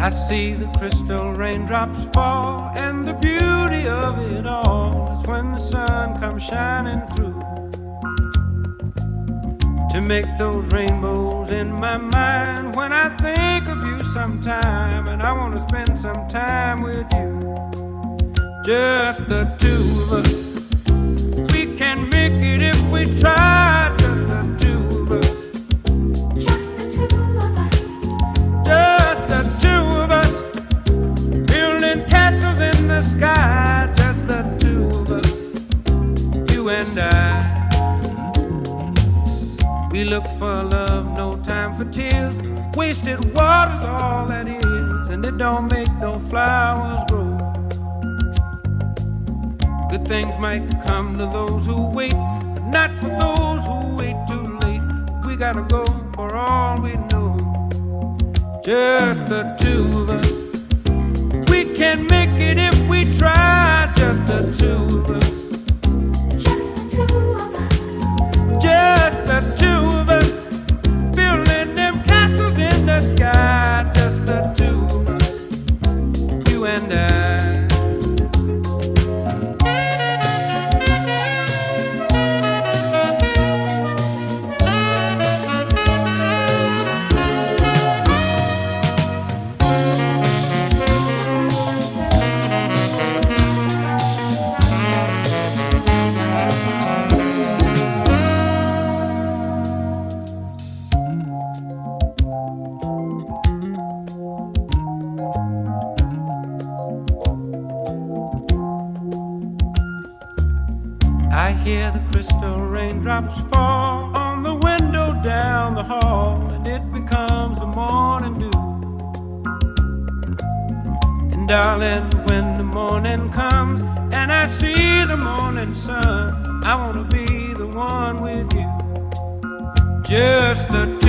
I see the crystal raindrops fall, and the beauty of it all is when the sun comes shining through to make those rainbows in my mind. When I think of you sometime, and I want to spend some time with you, just the two of us. We can make it if we try, just the two of us. Just the two of us. Just the two of us. Building castles in the sky, just the two of us. You and I. We look for love, no time for tears. Wasted water's all that is, and it don't make no flowers grow. Good things might come to those who wait, but not for those who wait too late. We gotta go for all we know. Just the two of us. We can make it if we try. Just the two of us. Just the two of us. Just the two of us. Building them castles in the sky. Just the two of us. You and I. I hear the crystal raindrops fall on the window down the hall, and it becomes the morning dew. And darling, when the morning comes and I see the morning sun, I wanna be the one with you. Just the two